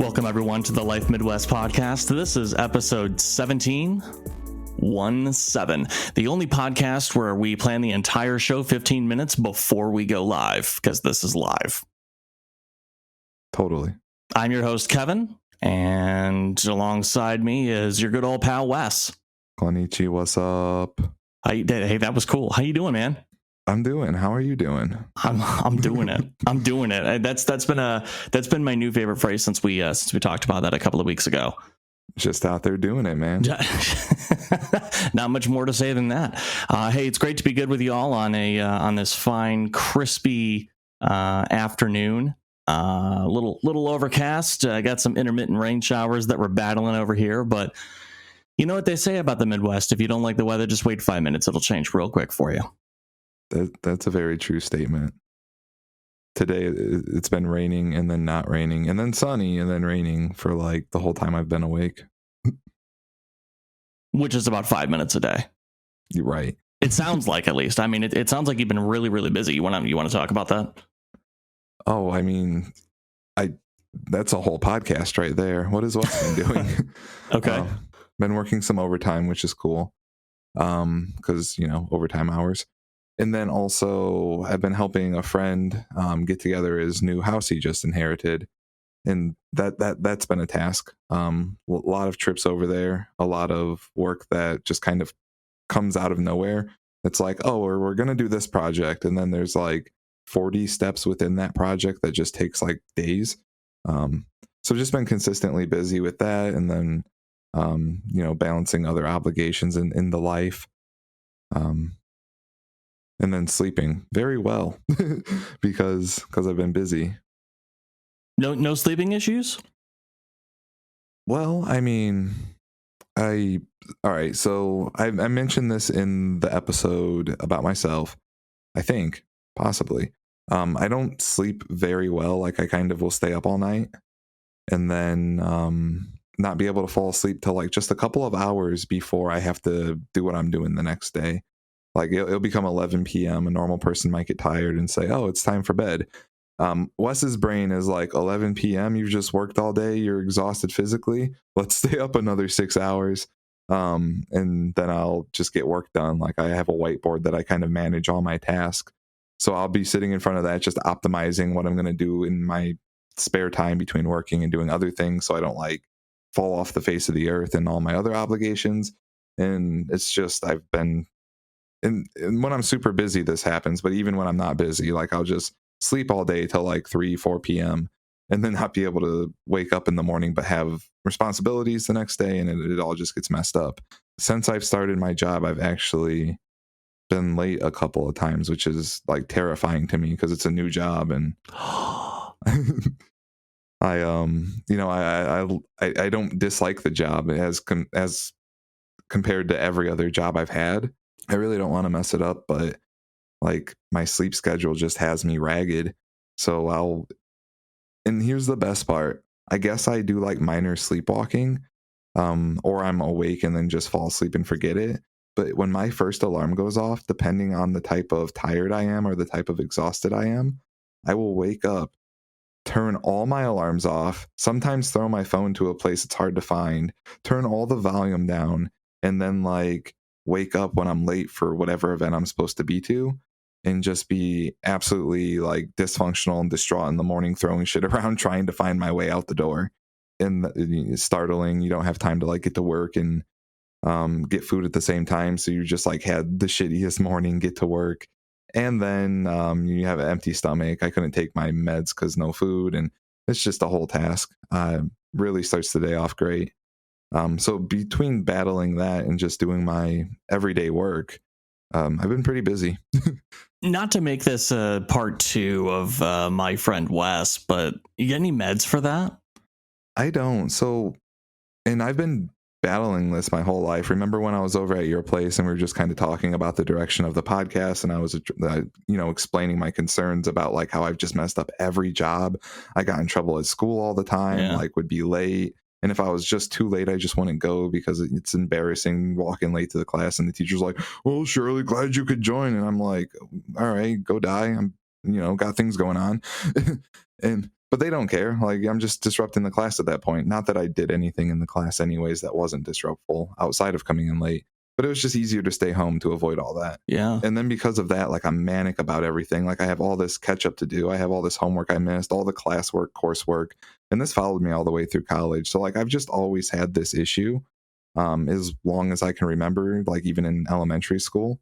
Welcome, everyone, to the Life Midwest podcast. This is episode 17, the only podcast where we plan the entire show 15 minutes before we go live, because this is live. Totally. I'm your host, Kevin, and alongside me is your good old pal, Wes. Konnichi, what's up? Hey, that was cool. How you doing, man? I'm doing. How are you doing? I'm doing it. I'm doing it. That's been my new favorite phrase since we talked about that a couple of weeks ago. Just out there doing it, man. Not much more to say than that. Hey, it's great to be good with you all on this fine, crispy afternoon. Little overcast. I got some intermittent rain showers that we're battling over here, but you know what they say about the Midwest? If you don't like the weather, just wait 5 minutes. It'll change real quick for you. That's a very true statement. Today, it's been raining and then not raining and then sunny and then raining for like the whole time I've been awake. Which is about 5 minutes a day. You're right. It sounds like, at least. I mean, it sounds like you've been really, really busy. You want to talk about that? Oh, I mean, that's a whole podcast right there. What is Wes been doing? Okay. Been working some overtime, which is cool. Because, overtime hours. And then also I've been helping a friend get together his new house he just inherited. And that's been a task. A lot of trips over there, a lot of work that just kind of comes out of nowhere. It's like, oh, we're going to do this project. And then there's like 40 steps within that project that just takes like days. So just been consistently busy with that. And then, balancing other obligations in the life. And then sleeping very well because I've been busy. No sleeping issues? Well, I mean, all right. So I mentioned this in the episode about myself, I think, possibly. I don't sleep very well. Like I kind of will stay up all night and then not be able to fall asleep till like just a couple of hours before I have to do what I'm doing the next day. Like it'll become 11 p.m. A normal person might get tired and say, oh, it's time for bed. Wes's brain is like 11 p.m. You've just worked all day. You're exhausted physically. Let's stay up another 6 hours. And then I'll just get work done. Like I have a whiteboard that I kind of manage all my tasks. So I'll be sitting in front of that, just optimizing what I'm going to do in my spare time between working and doing other things. So I don't like fall off the face of the earth and all my other obligations. And it's just, I've been, and when I'm super busy, this happens. But even when I'm not busy, like I'll just sleep all day till like 3-4 p.m. and then not be able to wake up in the morning, but have responsibilities the next day. And it all just gets messed up. Since I've started my job, I've actually been late a couple of times, which is like terrifying to me because it's a new job. And I don't dislike the job as compared to every other job I've had. I really don't want to mess it up, but like my sleep schedule just has me ragged. So and here's the best part. I guess I do like minor sleepwalking, or I'm awake and then just fall asleep and forget it. But when my first alarm goes off, depending on the type of tired I am or the type of exhausted I am, I will wake up, turn all my alarms off, sometimes throw my phone to a place it's hard to find, turn all the volume down, and then like wake up when I'm late for whatever event I'm supposed to be to, and just be absolutely like dysfunctional and distraught in the morning, throwing shit around, trying to find my way out the door. And it's startling. You don't have time to like get to work and get food at the same time. So you just like had the shittiest morning, get to work. And then you have an empty stomach. I couldn't take my meds because no food. And it's just a whole task. Really starts the day off great. So between battling that and just doing my everyday work, I've been pretty busy. Not to make this part 2 of my friend Wes, but you get any meds for that? I don't. So, and I've been battling this my whole life. Remember when I was over at your place and we were just kind of talking about the direction of the podcast, and I was, explaining my concerns about like how I've just messed up every job. I got in trouble at school all the time, like would be late. And if I was just too late, I just wouldn't go because it's embarrassing walking late to the class. And the teacher's like, well, Shirley, glad you could join. And I'm like, all right, go die. I'm, got things going on. And but they don't care. Like, I'm just disrupting the class at that point. Not that I did anything in the class anyways that wasn't disruptful outside of coming in late, but it was just easier to stay home to avoid all that. Yeah. And then because of that, like, I'm manic about everything. Like, I have all this catch up to do. I have all this homework I missed, all the classwork, coursework, and this followed me all the way through college. So like, I've just always had this issue, as long as I can remember, like even in elementary school,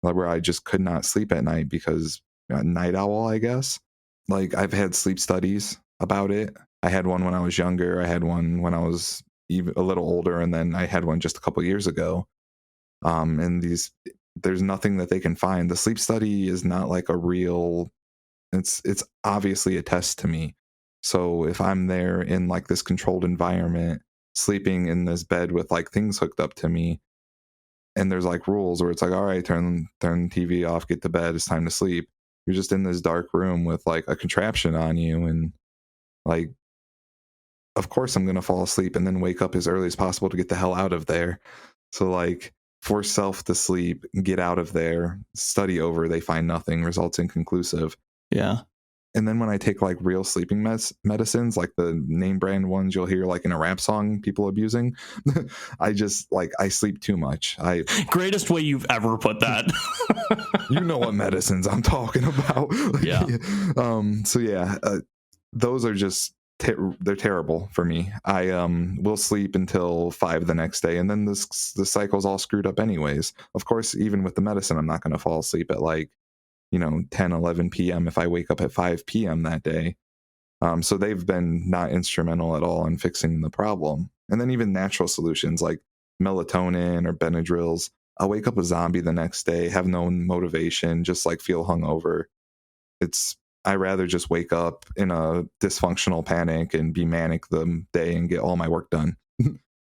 like, where I just could not sleep at night because night owl, I guess. Like, I've had sleep studies about it. I had one when I was younger. I had one when I was even a little older, and then I had one just a couple years ago. And there's nothing that they can find. The sleep study is not like a real. It's obviously a test to me. So if I'm there in like this controlled environment, sleeping in this bed with like things hooked up to me, and there's like rules where it's like, all right, turn TV off, get to bed, it's time to sleep. You're just in this dark room with like a contraption on you, and like, of course I'm gonna fall asleep and then wake up as early as possible to get the hell out of there. So like, force self to sleep, get out of there, study over, they find nothing, results inconclusive. Yeah. And then when I take like real sleeping medicines, like the name brand ones you'll hear like in a rap song people abusing, I just like, I sleep too much. Greatest way you've ever put that. You know what medicines I'm talking about. Yeah. So yeah, those are just they're terrible for me. I will sleep until 5 the next day, and then the cycle's all screwed up anyways. Of course, even with the medicine, I'm not going to fall asleep at like 10 11 p.m. if I wake up at 5 p.m. that day. So they've been not instrumental at all in fixing the problem. And then even natural solutions like melatonin or Benadryls, I'll wake up a zombie the next day, have no motivation, just like feel hungover. I rather just wake up in a dysfunctional panic and be manic the day and get all my work done.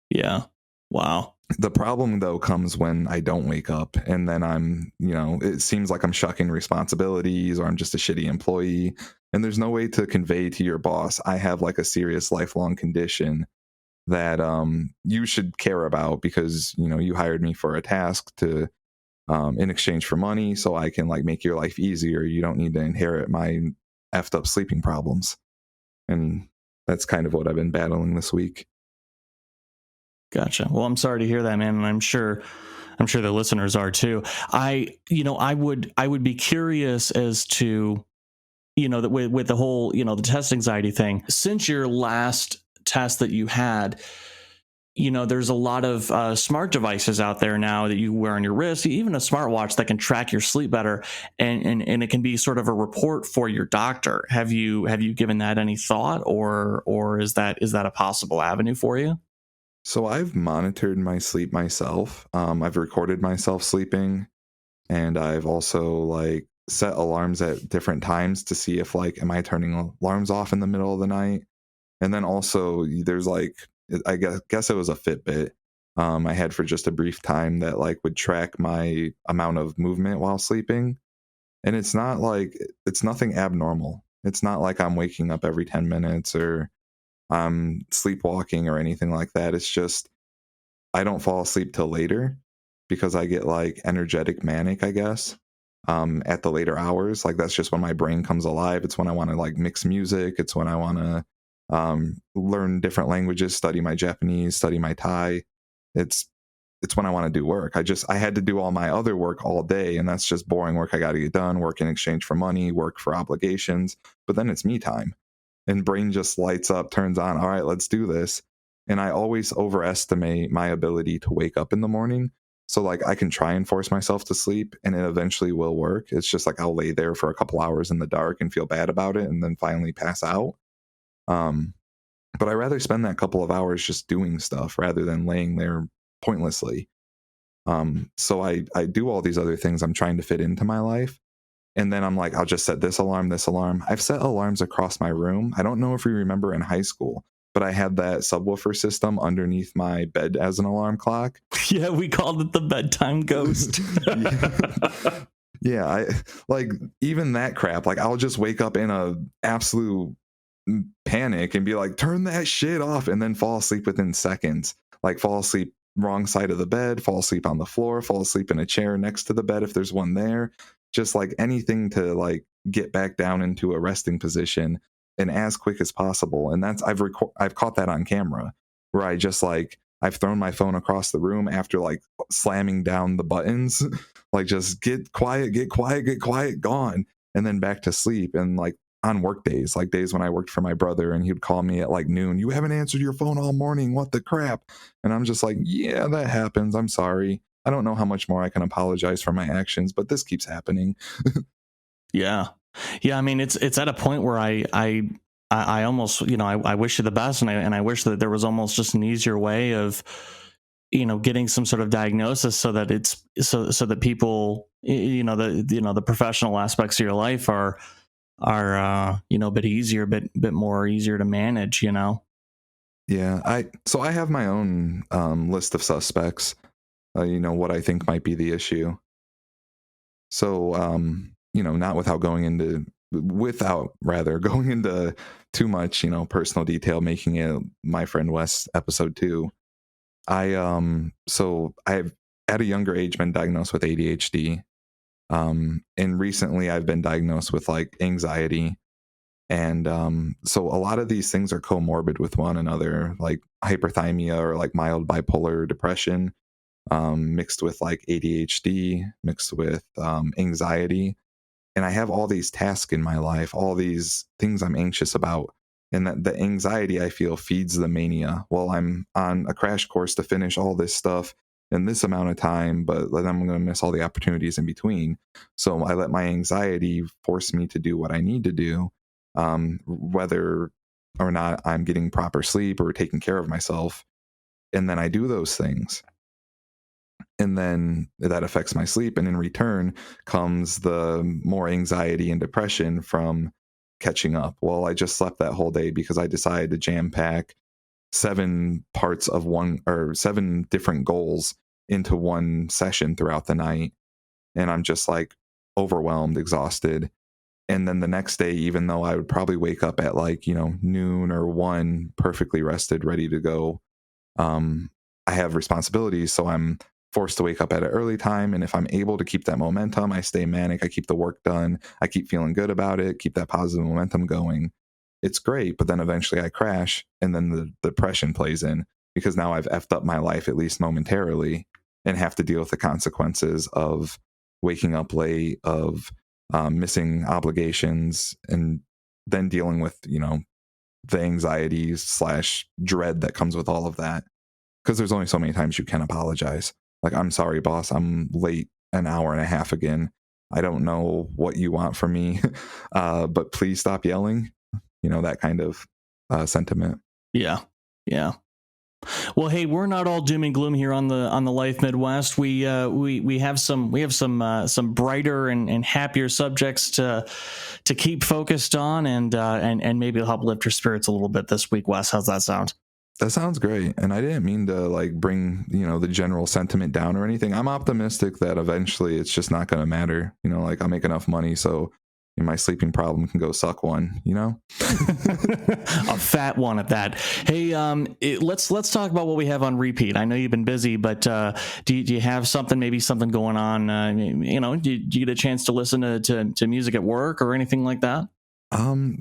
Yeah. Wow. The problem though comes when I don't wake up, and then I'm, it seems like I'm shucking responsibilities or I'm just a shitty employee. And there's no way to convey to your boss, I have like a serious lifelong condition that you should care about because, you hired me for a task to in exchange for money so I can like make your life easier. You don't need to inherit my effed up sleeping problems. And that's kind of what I've been battling this week. Gotcha. Well, I'm sorry to hear that, man, and I'm sure the listeners are too. I would be curious as to, that with the whole, the test anxiety thing. Since your last test that you had, there's a lot of smart devices out there now that you wear on your wrist, even a smartwatch that can track your sleep better, and it can be sort of a report for your doctor. Have you given that any thought, or is that a possible avenue for you? So I've monitored my sleep myself. I've recorded myself sleeping, and I've also like set alarms at different times to see if like, am I turning alarms off in the middle of the night? And then also there's like, I guess it was a Fitbit I had for just a brief time that like would track my amount of movement while sleeping. And it's nothing abnormal. It's not like I'm waking up every 10 minutes or I'm sleepwalking or anything like that. It's just I don't fall asleep till later because I get like energetic manic, I guess, at the later hours. Like, that's just when my brain comes alive. It's when I want to like mix music. It's when I want to learn different languages, study my Japanese, study my Thai. It's when I want to do work. I had to do all my other work all day, and that's just boring work I got to get done, work in exchange for money, work for obligations. But then it's me time. And brain just lights up, turns on, all right, let's do this. And I always overestimate my ability to wake up in the morning. So like, I can try and force myself to sleep and it eventually will work. It's just like I'll lay there for a couple hours in the dark and feel bad about it and then finally pass out. But I rather spend that couple of hours just doing stuff rather than laying there pointlessly. So I do all these other things I'm trying to fit into my life. And then I'm like, I'll just set this alarm, this alarm. I've set alarms across my room. I don't know if you remember in high school, but I had that subwoofer system underneath my bed as an alarm clock. Yeah, we called it the bedtime ghost. Yeah, I like even that crap. Like, I'll just wake up in a absolute panic and be like, turn that shit off, and then fall asleep within seconds. Like, fall asleep wrong side of the bed, fall asleep on the floor, fall asleep in a chair next to the bed if there's one there. Just like anything to like get back down into a resting position. and as quick as possible. And that's I've caught that on camera where I just like I've thrown my phone across the room after like slamming down the buttons, like just get quiet, get quiet, get quiet, gone, and then back to sleep. And like on work days, like days when I worked for my brother and he'd call me at like noon, you haven't answered your phone all morning. What the crap? And I'm just like, yeah, that happens. I'm sorry. I don't know how much more I can apologize for my actions, but this keeps happening. Yeah. Yeah. I mean, it's at a point where I almost, I wish you the best. And I wish that there was almost just an easier way of, getting some sort of diagnosis so that so that people, the professional aspects of your life are, a bit easier, bit more easier to manage, Yeah. I have my own list of suspects, what I think might be the issue. So, not without rather going into too much, personal detail, making it my friend Wes episode 2. I've at a younger age been diagnosed with ADHD. And recently I've been diagnosed with like anxiety. And so a lot of these things are comorbid with one another, like hyperthymia or like mild bipolar depression, mixed with like ADHD, mixed with anxiety. And I have all these tasks in my life, all these things I'm anxious about. And that the anxiety I feel feeds the mania. Well, I'm on a crash course to finish all this stuff in this amount of time, but then I'm going to miss all the opportunities in between. So I let my anxiety force me to do what I need to do, whether or not I'm getting proper sleep or taking care of myself. And then I do those things. And then that affects my sleep. And in return comes the more anxiety and depression from catching up. Well, I just slept that whole day because I decided to jam pack 7 parts of 7 different goals into one session throughout the night. And I'm just like overwhelmed, exhausted. And then the next day, even though I would probably wake up at like, noon or 1, perfectly rested, ready to go, I have responsibilities. So I'm forced to wake up at an early time. And if I'm able to keep that momentum, I stay manic. I keep the work done. I keep feeling good about it, keep that positive momentum going. It's great. But then eventually I crash and then the depression plays in because now I've effed up my life, at least momentarily, and have to deal with the consequences of waking up late, of missing obligations, and then dealing with, the anxieties / dread that comes with all of that. Because there's only so many times you can apologize. Like, I'm sorry, boss, I'm late an hour and a half again. I don't know what you want from me, but please stop yelling. That kind of sentiment. Yeah. Yeah. Well, hey, we're not all doom and gloom here on the Life Midwest. We have some brighter and happier subjects to keep focused on, and maybe it'll help lift your spirits a little bit this week. Wes, how's that sound? That sounds great. And I didn't mean to like bring, the general sentiment down or anything. I'm optimistic that eventually it's just not going to matter. Like I'll make enough money so my sleeping problem can go suck one, A fat one at that. Hey, let's talk about what we have on repeat. I know you've been busy, but do you have maybe something going on? Do you get a chance to listen to music at work or anything like that?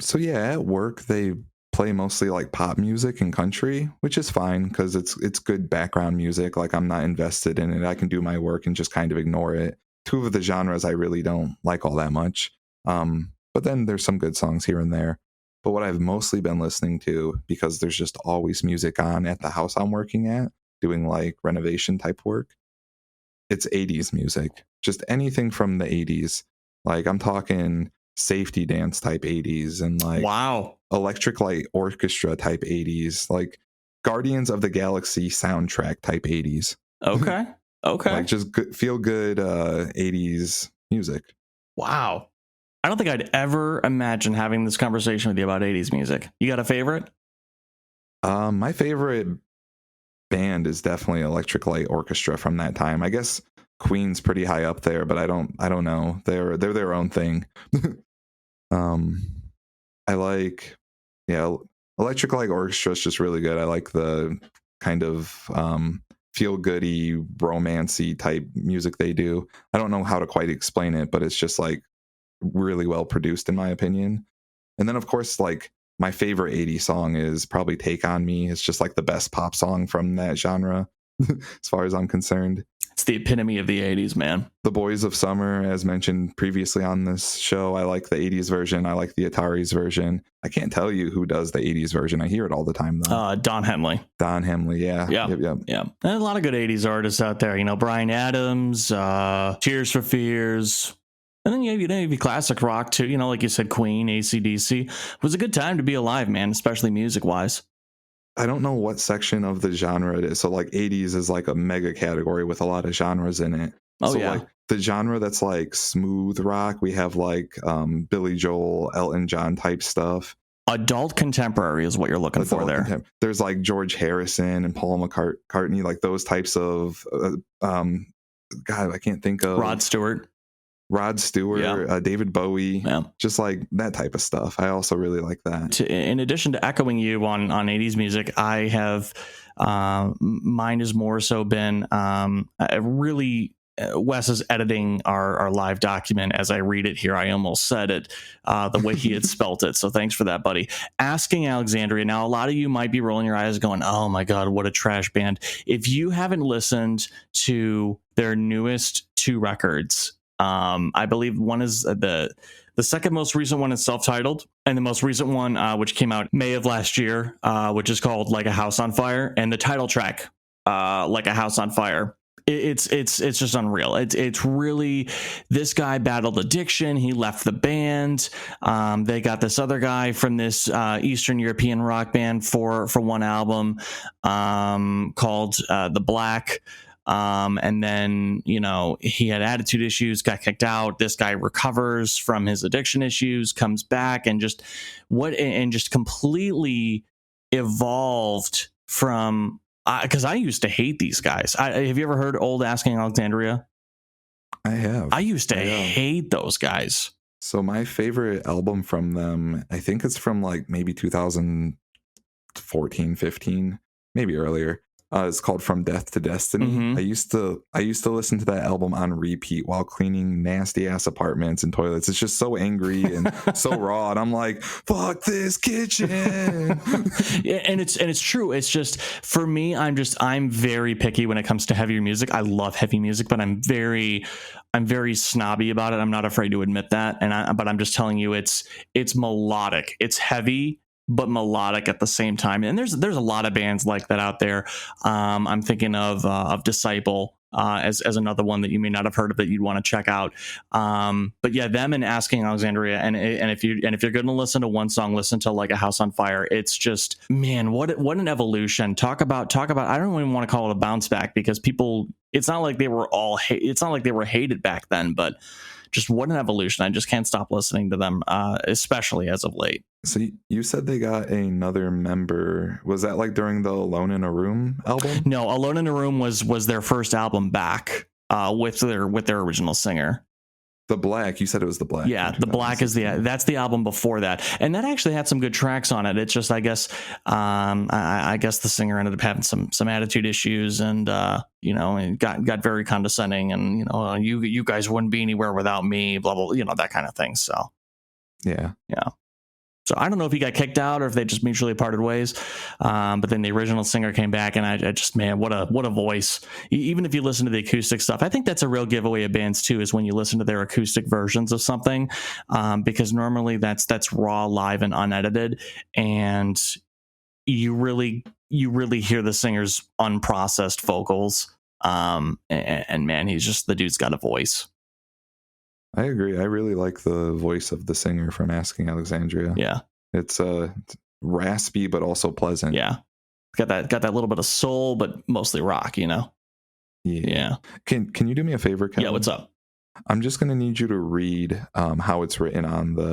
So yeah, at work they play mostly like pop music and country, which is fine because it's good background music. Like I'm not invested in it. I can do my work and just kind of ignore it. 2 of the genres I really don't like all that much. But then there's some good songs here and there. But what I've mostly been listening to, because there's just always music on at the house I'm working at, doing like renovation type work, it's 80s music. Just anything from the 80s. Like I'm talking safety dance type 80s and like wow, Electric Light Orchestra type 80s, like Guardians of the Galaxy soundtrack type 80s. Okay. Like just feel good 80s music. Wow. I don't think I'd ever imagine having this conversation with you about 80s music. You got a favorite? My favorite band is definitely Electric Light Orchestra from that time. I guess Queen's pretty high up there, but I don't know. They're their own thing. I like, Electric Light Orchestra is just really good. I like the kind of feel goody, romancy type music they do. I don't know how to quite explain it, but it's just like really well produced in my opinion. And then of course, like my favorite 80s song is probably Take On Me. It's just like the best pop song from that genre, as far as I'm concerned. It's the epitome of the 80s, man. The Boys of Summer, as mentioned previously on this show, I like the 80s version. I like the Atari's version. I can't tell you who does the 80s version. I hear it all the time, though. Don Henley. Don Henley, yeah. Yeah. Yep. And a lot of good 80s artists out there. Bryan Adams, Tears for Fears. And then you have classic rock, too. Like you said, Queen, AC/DC. It was a good time to be alive, man, especially music-wise. I don't know what section of the genre it is. So like 80s is like a mega category with a lot of genres in it. Oh, so yeah. Like the genre that's like smooth rock, we have like Billy Joel, Elton John type stuff. Adult contemporary is what you're looking for there. There's like George Harrison and Paul McCartney, like those types of God, I can't think of Rod Stewart, David Bowie, just like that type of stuff. I also really like that. In addition to echoing you on 80s music, I have mine has more so been Wes is editing our live document as I read it here. I almost said it the way he had spelt it. So thanks for that, buddy. Asking Alexandria. Now, a lot of you might be rolling your eyes going, oh my God, what a trash band. If you haven't listened to their newest 2 records, I believe one is the second most recent one is self-titled, and the most recent one, which came out May of last year, which is called Like a House on Fire, and the title track, Like a House on Fire. It's just unreal. It's really, this guy battled addiction. He left the band. They got this other guy from this Eastern European rock band for one album called The Black. And then, he had attitude issues, got kicked out. This guy recovers from his addiction issues, comes back, and just completely evolved from, because I used to hate these guys. Have you ever heard old Asking Alexandria? I have. I used to hate those guys. So my favorite album from them, I think it's from like maybe 2014, 15, maybe earlier. It's called From Death to Destiny. Mm-hmm. I used to listen to that album on repeat while cleaning nasty ass apartments and toilets. It's just so angry and so raw, and I'm like, fuck this kitchen. Yeah, and it's true. It's just, for me, I'm very picky when it comes to heavier music. I love heavy music, but I'm very snobby about it. I'm not afraid to admit that. But I'm just telling you, it's melodic. It's heavy, but melodic at the same time. And there's a lot of bands like that out there. I'm thinking of Disciple as another one that you may not have heard of that you'd want to check out. But yeah, them and Asking Alexandria. And if you're going to listen to one song, listen to Like a House on Fire. It's just, man, what an evolution. Talk about. I don't even want to call it a bounce back, because people, it's not like they were hated back then, but just what an evolution. I just can't stop listening to them, especially as of late. So you said they got another member. Was that like during the Alone in a Room album? No, Alone in a Room was their first album back with their original singer. The Black, you said it was The Black. Yeah, The Black is that's the album before that, and that actually had some good tracks on it. It's just, I guess the singer ended up having some attitude issues, and and got very condescending, and you guys wouldn't be anywhere without me, blah blah, that kind of thing. So yeah. So I don't know if he got kicked out or if they just mutually parted ways. But then the original singer came back, and I just, man, what a voice. Even if you listen to the acoustic stuff, I think that's a real giveaway of bands too, is when you listen to their acoustic versions of something, because normally that's raw, live, and unedited, and you really hear the singer's unprocessed vocals. And man, the dude's got a voice. I agree. I really like the voice of the singer from Asking Alexandria. Yeah. It's raspy, but also pleasant. Yeah. Got that little bit of soul, but mostly rock, Yeah. Can you do me a favor, Kevin? Yeah, what's up? I'm just going to need you to read how it's written on the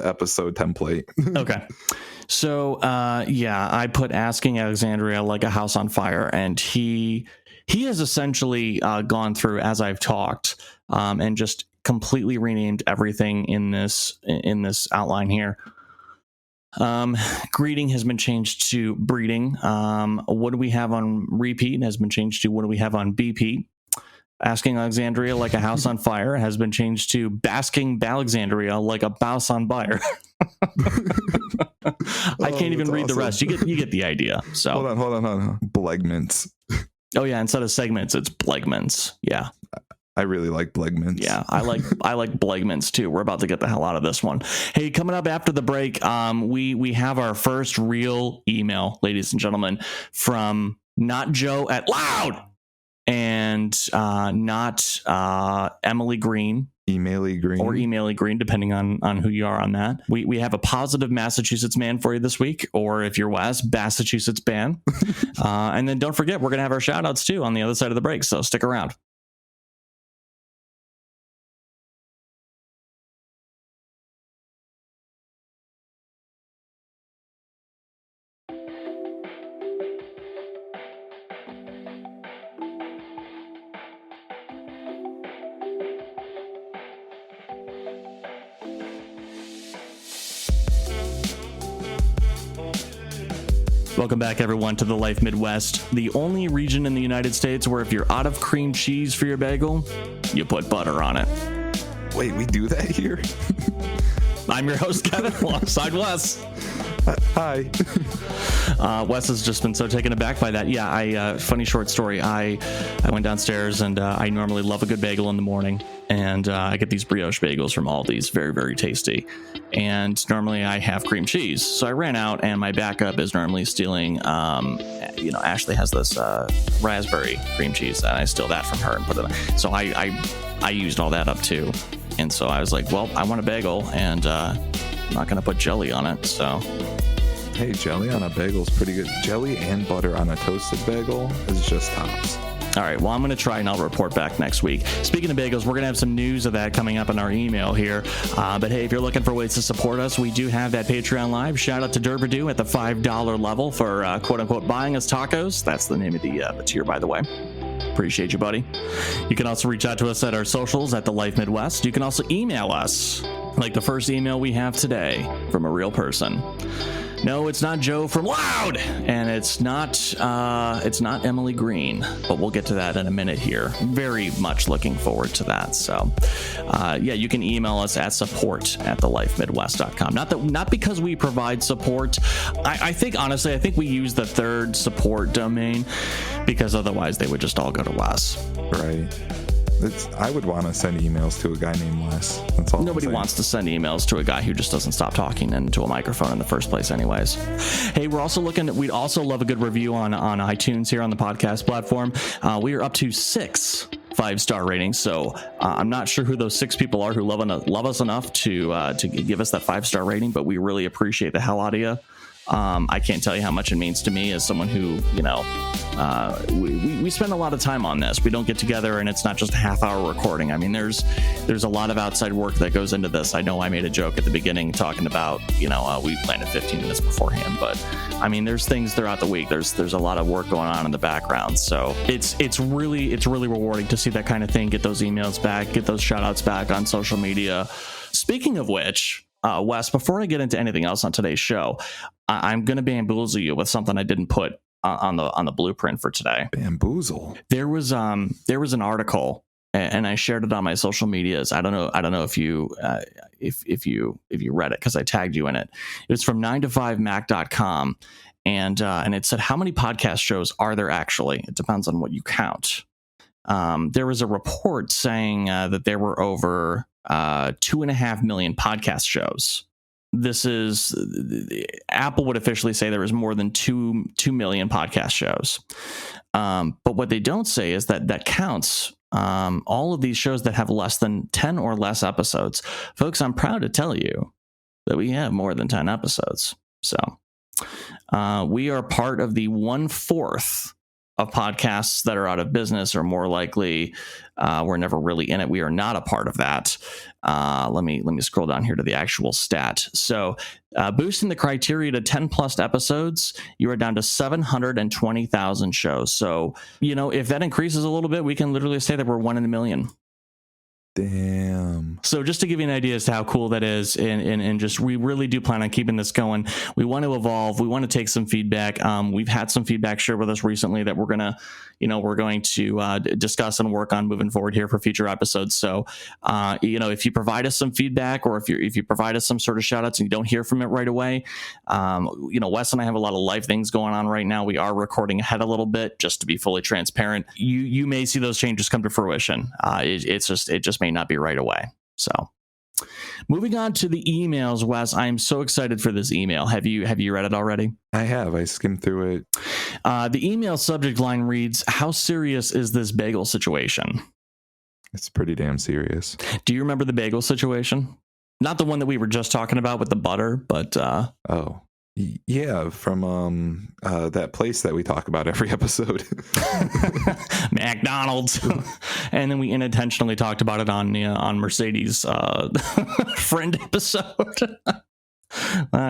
episode template. Okay. So, I put Asking Alexandria Like a House on Fire, and he has essentially gone through, as I've talked, and just completely renamed everything in this outline here. Greeting has been changed to breeding. What do we have on repeat has been changed to what do we have on BP? Asking Alexandria like a house on fire has been changed to Basking Balexandria like a bouse on fire. I can't even read the rest. You get the idea. So hold on. Blegments. Oh yeah, instead of segments, it's Blegments. Yeah. I really like Blegments. Yeah, I like Blegments too. We're about to get the hell out of this one. Hey, coming up after the break, we have our first real email, ladies and gentlemen, from not Joe at Loud and not Emily Green. Emaily Green. Or Emaily Green, depending on who you are on that. We have a positive Massachusetts man for you this week, or if you're West, Massachusetts ban. And then don't forget, we're going to have our shout outs too on the other side of the break, so stick around. Welcome back, everyone, to the Life Midwest, the only region in the United States where if you're out of cream cheese for your bagel, you put butter on it. Wait, we do that here? I'm your host, Kevin, alongside Wes. Hi. Wes has just been so taken aback by that. Yeah, funny short story. I went downstairs and I normally love a good bagel in the morning. And I get these brioche bagels from Aldi's, very, very tasty. And normally I have cream cheese. So I ran out and my backup is normally stealing, Ashley has this raspberry cream cheese and I steal that from her and put it on. So I used all that up too. And so I was like, well, I want a bagel and I'm not going to put jelly on it. So hey, jelly on a bagel is pretty good. Jelly and butter on a toasted bagel is just tops. All right, well, I'm going to try and I'll report back next week. Speaking of bagels, we're going to have some news of that coming up in our email here. But hey, if you're looking for ways to support us, we do have that Patreon Live. Shout out to Derbadoo at the $5 level for quote-unquote buying us tacos. That's the name of the tier, by the way. Appreciate you, buddy. You can also reach out to us at our socials at The Life Midwest. You can also email us, like the first email we have today from a real person. No, it's not Joe from Loud, and it's not Emily Green, but we'll get to that in a minute here. Very much looking forward to that. So, you can email us at support@thelifemidwest.com. Not because we provide support. I think honestly, we use the third support domain because otherwise they would just all go to Wes. Right. I would want to send emails to a guy named Wes. That's all. Nobody wants to send emails to a guy who just doesn't stop talking into a microphone in the first place anyways. Hey, we'd also love a good review on iTunes here on the podcast platform. We are up to 6 5-star ratings, so I'm not sure who those 6 people are who love us enough to give us that 5-star rating, but we really appreciate the hell out of you. I can't tell you how much it means to me as someone who, we spend a lot of time on this. We don't get together and it's not just a half-hour recording. I mean, there's a lot of outside work that goes into this. I know I made a joke at the beginning talking about, we planned it 15 minutes beforehand, but I mean, there's things throughout the week. There's a lot of work going on in the background. So it's really rewarding to see that kind of thing, get those emails back, get those shout outs back on social media. Speaking of which, Wes, before I get into anything else on today's show, I'm going to bamboozle you with something I didn't put on the blueprint for today. Bamboozle. There was an article, and I shared it on my social medias. I don't know if you read it because I tagged you in it. It was from 9to5mac.com, and it said, how many podcast shows are there actually? It depends on what you count. There was a report saying that there were over 2.5 million podcast shows. This is Apple would officially say there is more than 2 million podcast shows. But what they don't say is that counts all of these shows that have less than 10 or less episodes. Folks, I'm proud to tell you that we have more than 10 episodes. So we are part of the 1/4 of podcasts that are out of business, or more likely we're never really in it. We are not a part of that. Let me scroll down here to the actual stat. So boosting the criteria to 10 plus episodes, you are down to 720,000 shows. So, if that increases a little bit, we can literally say that we're 1 in a million. Damn. So just to give you an idea as to how cool that is, and just we really do plan on keeping this going. We want to evolve. We want to take some feedback. We've had some feedback shared with us recently that we're going to discuss and work on moving forward here for future episodes. So if you provide us some feedback, or if you provide us some sort of shout outs and you don't hear from it right away, Wes and I have a lot of live things going on right now. We are recording ahead a little bit just to be fully transparent. You may see those changes come to fruition. It just may not be right away. So moving on to the emails, Wes, I am so excited for this email. Have you read it already? I have. I skimmed through it. The email subject line reads, "How serious is this bagel situation?" It's pretty damn serious. Do you remember the bagel situation? Not the one that we were just talking about with the butter, but yeah, from that place that we talk about every episode. McDonald's. And then we unintentionally talked about it on Mercedes friend episode.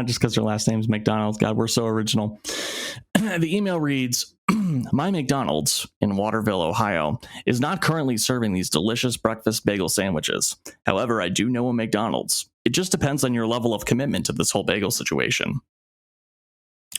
Just because their last name is McDonald's. God, we're so original. The email reads, "My McDonald's in Waterville, Ohio, is not currently serving these delicious breakfast bagel sandwiches. However, I do know a McDonald's. It just depends on your level of commitment to this whole bagel situation.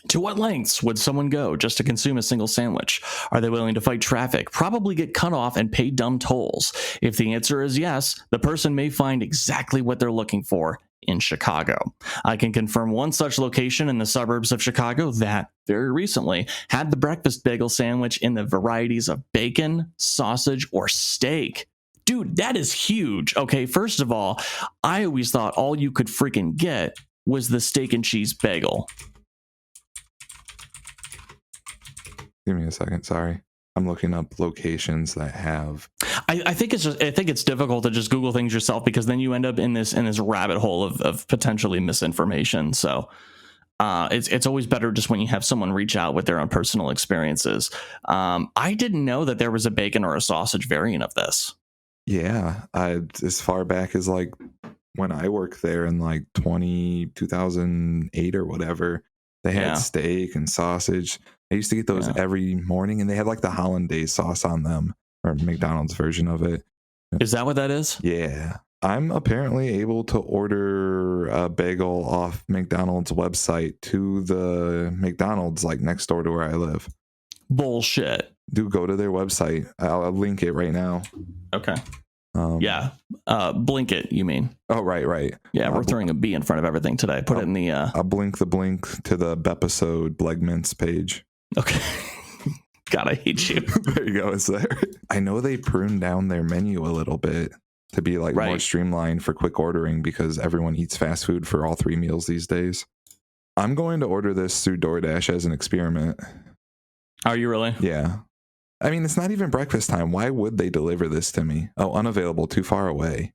To what lengths would someone go just to consume a single sandwich? Are they willing to fight traffic, probably get cut off, and pay dumb tolls? If the answer is yes, the person may find exactly what they're looking for in Chicago. I can confirm one such location in the suburbs of Chicago that, very recently, had the breakfast bagel sandwich in the varieties of bacon, sausage, or steak." Dude, that is huge. Okay, first of all, I always thought all you could freaking get was the steak and cheese bagel. Give me a second. Sorry. I'm looking up locations that have. I think it's difficult to just Google things yourself, because then you end up in this rabbit hole of potentially misinformation. So it's always better just when you have someone reach out with their own personal experiences. I didn't know that there was a bacon or a sausage variant of this. Yeah, as far back as like when I worked there in like 2008 or whatever, they had steak and sausage. I used to get those every morning, and they had like the hollandaise sauce on them, or McDonald's version of it. Is that what that is? Yeah. I'm apparently able to order a bagel off McDonald's website to the McDonald's like next door to where I live. Bullshit. Do go to their website. I'll link it right now. Okay. Blink it, you mean? Oh, right. Yeah, we're throwing a B in front of everything today. Put it in the... I'll blink to the Bepisode Blegmints page. Okay. God, I hate you. There you go. It's there. I know they pruned down their menu a little bit to be like more streamlined for quick ordering, because everyone eats fast food for all 3 meals these days. I'm going to order this through DoorDash as an experiment. Are you really? Yeah. I mean, it's not even breakfast time. Why would they deliver this to me? Oh, unavailable, too far away.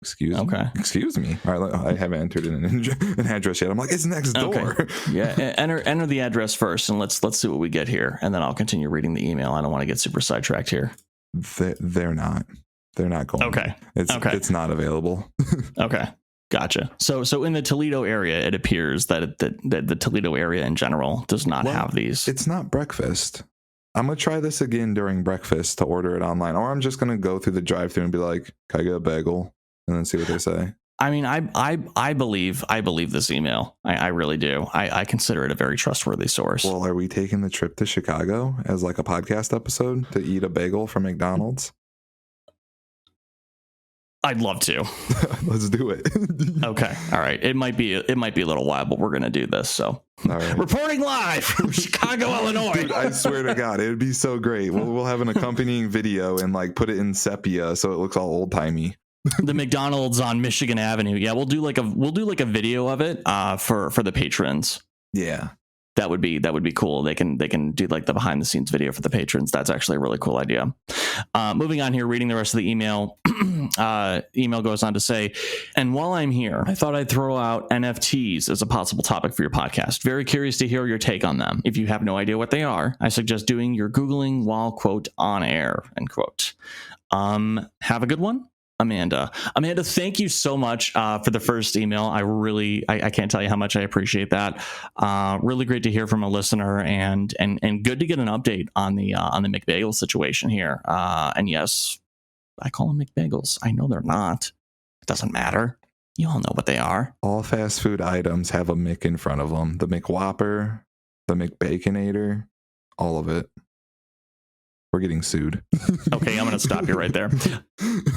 Excuse me. All right, I haven't entered in an address yet. I'm like, it's next door. Okay. Yeah, enter the address first, and let's see what we get here, and then I'll continue reading the email. I don't want to get super sidetracked here. They're not going. Okay. It's not available. Okay. Gotcha. So in the Toledo area, it appears that the Toledo area in general does not have these. It's not breakfast. I'm going to try this again during breakfast to order it online, or I'm just going to go through the drive-thru and be like, "Can I get a bagel?" and then see what they say. I mean, I believe this email. I really do. I consider it a very trustworthy source. Well, are we taking the trip to Chicago as like a podcast episode to eat a bagel from McDonald's? I'd love to. Let's do it. Okay. All right. It might be a little while, but we're going to do this. So reporting live from Chicago, Illinois. Dude, I swear to God, it would be so great. We'll have an accompanying video and like put it in sepia so it looks all old timey. The McDonald's on Michigan Avenue. Yeah, we'll do like a video of it for the patrons. Yeah. That would be cool. They can do like the behind the scenes video for the patrons. That's actually a really cool idea. Moving on here, reading the rest of the email. Email goes on to say, "And while I'm here, I thought I'd throw out NFTs as a possible topic for your podcast. Very curious to hear your take on them. If you have no idea what they are, I suggest doing your Googling while, quote, on air, end quote. Have a good one. Amanda, thank you so much for the first email. I can't tell you how much I appreciate that. Really great to hear from a listener, and good to get an update on the McBagel situation here. And yes, I call them McBagels. I know they're not. It doesn't matter. You all know what they are. All fast food items have a Mc in front of them. The McWhopper, the McBaconator, all of it. We're getting sued. Okay, I'm going to stop you right there.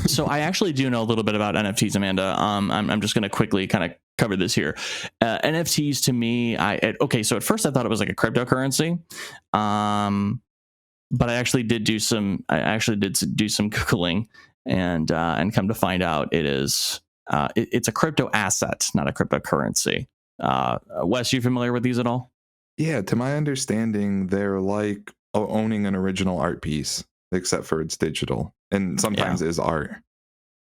So I actually do know a little bit about NFTs, Amanda. I'm just going to quickly kind of cover this here. NFTs to me, so at first I thought it was like a cryptocurrency, but I actually did do some Googling and come to find out it's a crypto asset, not a cryptocurrency. Wes, you familiar with these at all? Yeah, to my understanding, they're like owning an original art piece, except for it's digital and sometimes is art.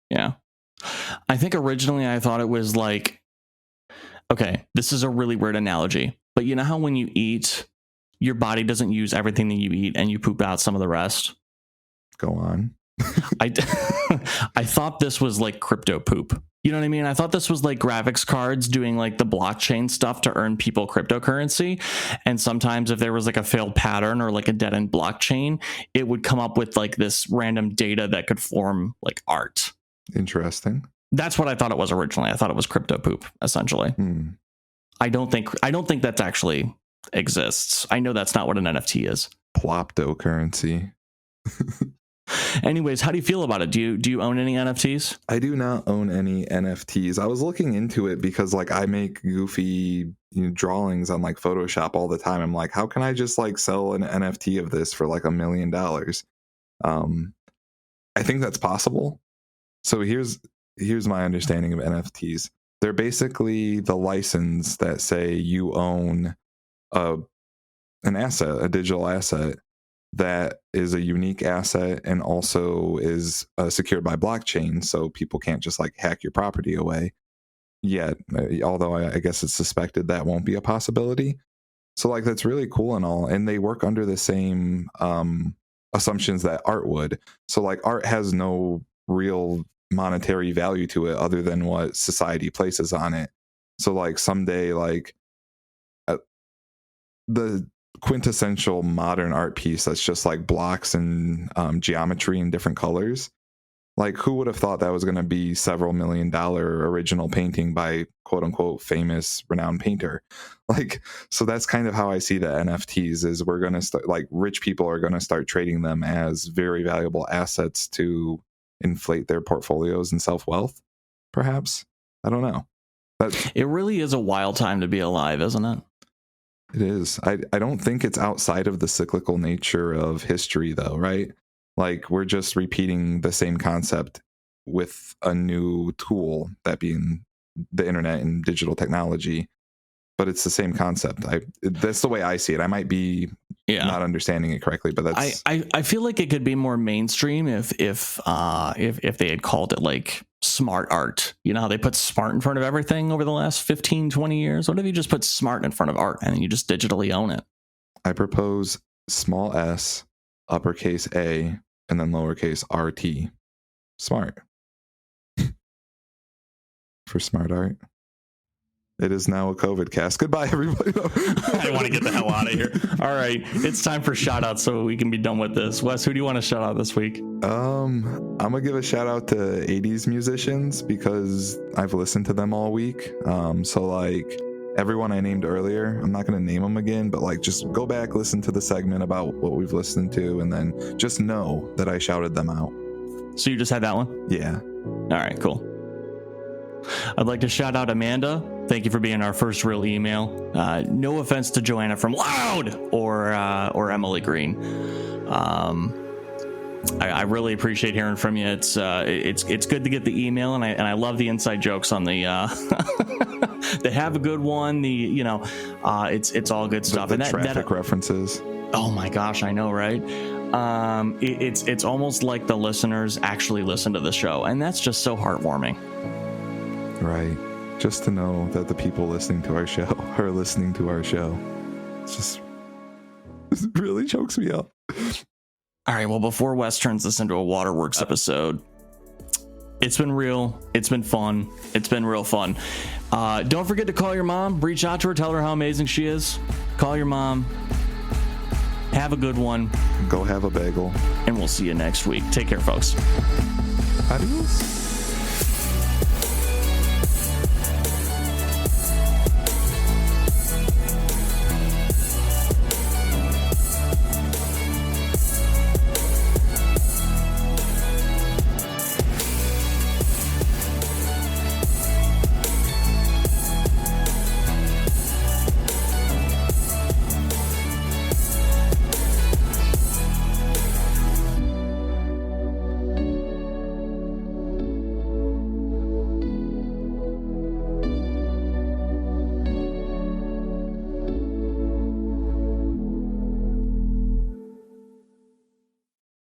Yeah. I think originally I thought it was like, okay, this is a really weird analogy, but you know how when you eat, your body doesn't use everything that you eat and you poop out some of the rest? Go on. I thought this was like crypto poop. You know what I mean? I thought this was like graphics cards doing like the blockchain stuff to earn people cryptocurrency. And sometimes if there was like a failed pattern or like a dead end blockchain, it would come up with like this random data that could form like art. Interesting. That's what I thought it was originally. I thought it was crypto poop, essentially. I don't think that actually exists. I know that's not what an NFT is. Ploptocurrency. Anyways, how do you feel about it? Do you own any NFTs? I do not own any NFTs. I was looking into it because like I make goofy drawings on like Photoshop all the time. I'm like, how can I just like sell an NFT of this for like $1 million? I think that's possible. So here's my understanding of NFTs. They're basically the license that say you own an asset, a digital asset that is a unique asset and also is secured by blockchain, so people can't just like hack your property away yet, although I guess it's suspected that won't be a possibility. So like that's really cool and all, and they work under the same assumptions that art would. So like art has no real monetary value to it other than what society places on it. So like someday like the quintessential modern art piece that's just like blocks and geometry in different colors, like who would have thought that was going to be several $1 million original painting by quote unquote famous renowned painter? Like, so that's kind of how I see the NFTs is we're going to start, like rich people are going to start trading them as very valuable assets to inflate their portfolios and self-wealth, perhaps. I don't know. It really is a wild time to be alive, isn't it? It is. I don't think it's outside of the cyclical nature of history, though, right? Like, we're just repeating the same concept with a new tool, that being the internet and digital technology. But it's the same concept. That's the way I see it. I might be not understanding it correctly, but that's. I feel like it could be more mainstream if they had called it like smart art. You know how they put smart in front of everything over the last 15, 20 years? What if you just put smart in front of art and you just digitally own it? I propose small s, uppercase A, and then lowercase RT. Smart. For smart art. It is now a COVID cast. Goodbye, everybody. I want to get the hell out of here. All right. It's time for shout outs so we can be done with this. Wes, who do you want to shout out this week? I'm going to give a shout out to 80s musicians because I've listened to them all week. So like everyone I named earlier, I'm not going to name them again, but like just go back, listen to the segment about what we've listened to, and then just know that I shouted them out. So you just had that one? Yeah. All right, cool. I'd like to shout out Amanda. Thank you for being our first real email. No offense to Joanna from Loud or Emily Green. I really appreciate hearing from you. It's good to get the email, and I love the inside jokes on the they have a good one. It's all good stuff. The traffic references. Oh my gosh, I know, right? It's almost like the listeners actually listen to the show, and that's just so heartwarming. Right. Just to know that the people listening to our show are listening to our show. It really chokes me up. All right. Well, before Wes turns this into a Waterworks episode, it's been real. It's been fun. It's been real fun. Don't forget to call your mom. Reach out to her. Tell her how amazing she is. Call your mom. Have a good one. Go have a bagel. And we'll see you next week. Take care, folks. Adios.